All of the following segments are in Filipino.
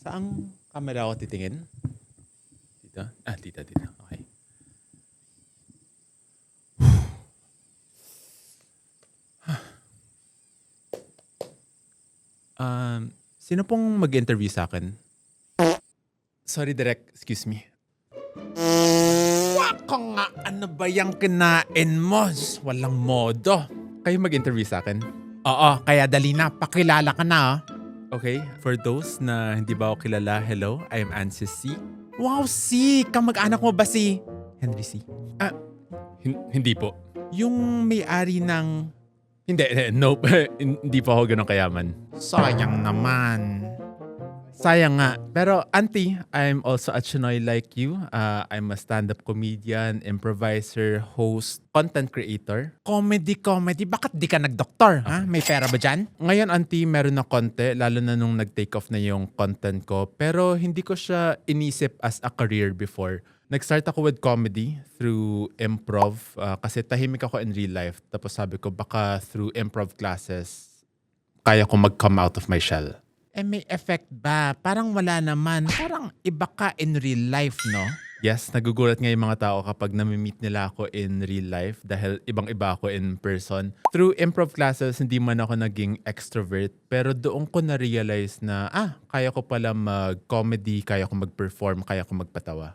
Saang camera ako titingin? Dito? Dito. Okay. Sino pong mag-interview sa akin? Sorry, Direk. Excuse me. Wako nga! Ano ba yung kinain mo? Walang modo. Kayo mag-interview sa akin? Oo, kaya dali na. Pakilala ka na. Okay. For those na hindi ba ako kilala, hello, I'm Ansis C. Wow, si! Kamag-anak mo ba si Henry C? Hindi po. Yung may-ari ng... Hindi, nope. Hindi po ako ganun kayaman. Sayang naman. Sayang nga. Pero auntie, I'm also a Chinoy like you. I'm a stand-up comedian, improviser, host, content creator. Comedy. Bakit di ka nag-doktor? Ha? May pera ba dyan? Ngayon auntie, meron na konti, lalo na nung nag-take off na yung content ko. Pero hindi ko siya inisip as a career before. Nag-start ako with comedy through improv kasi tahimik ako in real life. Tapos sabi ko baka through improv classes, kaya ko mag-come out of my shell. May effect ba? Parang wala naman. Parang iba ka in real life, no? Yes, nagugulat nga yung mga tao kapag nami-meet nila ako in real life dahil ibang-iba ako in person. Through improv classes, hindi man ako naging extrovert pero doon ko na-realize na kaya ko pala mag-comedy, kaya ko mag-perform, kaya ko magpatawa.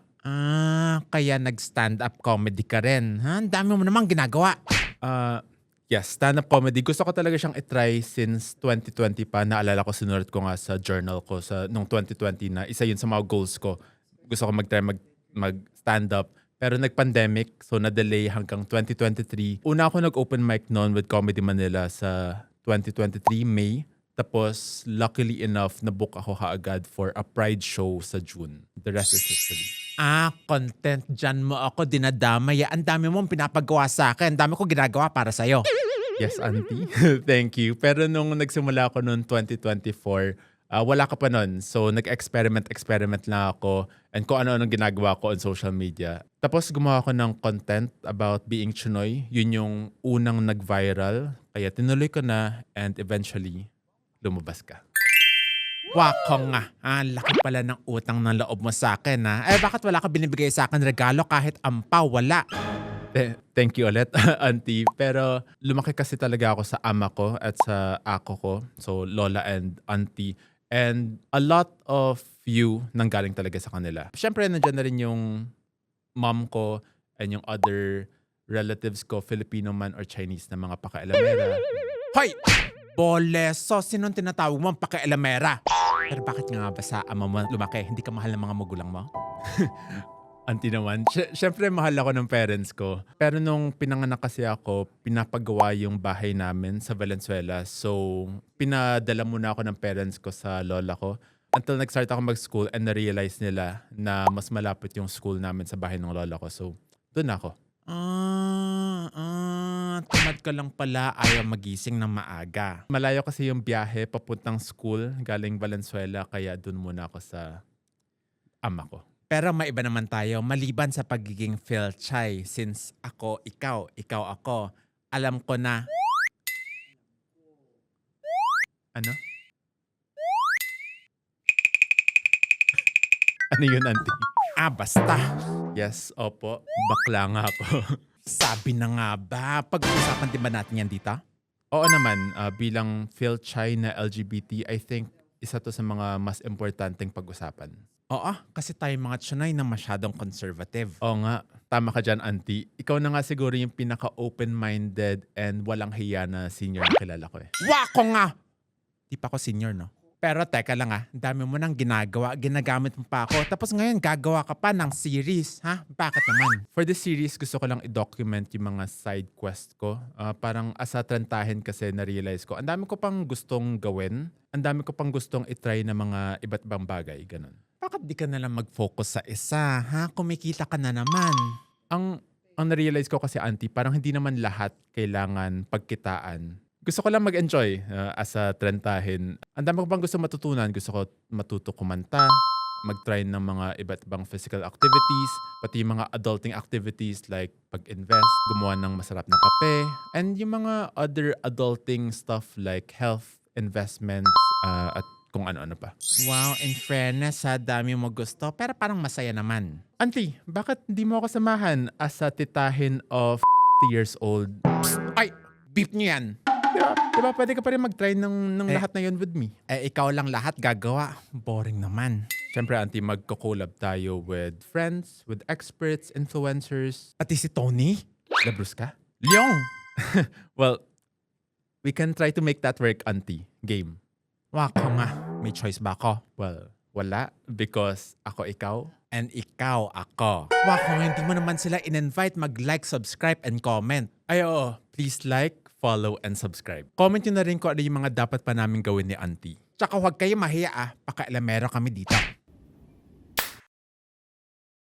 Kaya nag-stand-up comedy ka rin. Ha? Ang dami mo namang ginagawa. Yes, stand-up comedy. Gusto ko talaga siyang itry since 2020 pa. Naalala ko, sinulat ko nga sa journal ko nung 2020 na isa yun sa mga goals ko. Gusto ko mag-try mag-stand-up. Pero nag-pandemic, so na-delay hanggang 2023. Una ako nag-open mic noon with Comedy Manila sa 2023, May. Tapos, luckily enough, nabook ako kaagad for a Pride show sa June. The rest is history. Content dyan mo ako dinadamay. Ang dami mong pinapagawa sa akin. Ang dami ko ginagawa para sa'yo. Yes, auntie. Thank you. Pero nung nagsimula ako noong 2024, wala ka pa nun. So, nag-experiment lang ako and kung ano-anong ginagawa ko on social media. Tapos, gumawa ako ng content about being Chinoy. Yun yung unang nag-viral. Kaya tinuloy ko na and eventually, lumabas ka. Wako nga. Laki pala ng utang ng loob mo sa akin, ha? Bakit wala ka binibigay sa akin regalo kahit ampaw? Wala. Thank you ulit, auntie. Pero lumaki kasi talaga ako sa ama ko at sa ako ko. So, lola and auntie. And a lot of you nanggaling talaga sa kanila. Siyempre, nandiyan na rin yung mom ko and yung other relatives ko, Filipino man or Chinese na mga pakailamera. Hoy! Boleso, sinong tinatawag mo ang pakialamera? Pero bakit nga ba sa ama mo lumaki? Hindi ka mahal ng mga magulang mo? Auntie naman. Siyempre, mahal ako ng parents ko. Pero nung pinanganak kasi ako, pinapagawa yung bahay namin sa Valenzuela. So, pinadala muna ako ng parents ko sa lola ko. Until nag-start ako mag-school and na-realize nila na mas malapit yung school namin sa bahay ng lola ko. So, doon ako. Tamad ka lang pala, ayaw magising ng maaga. Malayo kasi yung biyahe papuntang school galing Valenzuela. Kaya doon muna ako sa ama ko. Pero maiba naman tayo, maliban sa pagiging Philchay, since ako, ikaw ako, alam ko na... Ano? Ano yun, auntie? Basta. Yes, opo. Bakla nga ako. Sabi na nga ba, pag-uusapan din ba natin yan dito? Oo naman, bilang Philchay na LGBT, I think isa to sa mga mas importanteng pag-usapan. Oo, kasi tayo mga Chinoy na masyadong conservative. Oo nga, tama ka dyan, auntie. Ikaw na nga siguro yung pinaka-open-minded and walang hiya na senior na kilala ko eh. Wako nga! Di pa ako senior, no? Pero teka lang ang dami mo nang ginagawa, ginagamit mo pa ako. Tapos ngayon gagawa ka pa ng series, ha? Bakit naman? For this series, gusto ko lang i-document yung mga side quest ko. Parang asatrentahin kasi na-realize ko. Ang dami ko pang gustong gawin. Ang dami ko pang gustong itry na mga iba't ibang bagay, ganun. Bakit di ka na lang mag-focus sa isa, ha? Kumikita ka na naman. Ang na-realize ko kasi, auntie, parang hindi naman lahat kailangan pagkitaan. Gusto ko lang mag-enjoy as a trentahin. Ang dami ko pang gusto matutunan. Gusto ko matuto kumanta, mag-try ng mga iba't ibang physical activities, pati yung mga adulting activities like pag-invest, gumawa ng masarap na kape, and yung mga other adulting stuff like health, investments, at kung ano-ano pa. Wow, in fairness ha, dami mo gusto. Pero parang masaya naman. Auntie, bakit hindi mo ako samahan as a titahin of years old? Ay, beep niyo yan. Diba pwede ka pa rin mag-try ng lahat na yun with me? Eh, ikaw lang lahat gagawa. Boring naman. Siyempre, auntie, magko-collab tayo with friends, with experts, influencers. Pati si Tony? Labrus ka? Leong! Well, we can try to make that work, auntie. Game. Wako nga. May choice ba ako? Well, wala. Because ako ikaw. And ikaw ako. Wako nga, hindi mo naman sila in-invite mag-like, subscribe, and comment. Ay, oo. Please like, follow, and subscribe. Comment nyo na rin kung ano yung mga dapat pa namin gawin ni auntie. Tsaka huwag kayo mahiya pakailamero kami dito.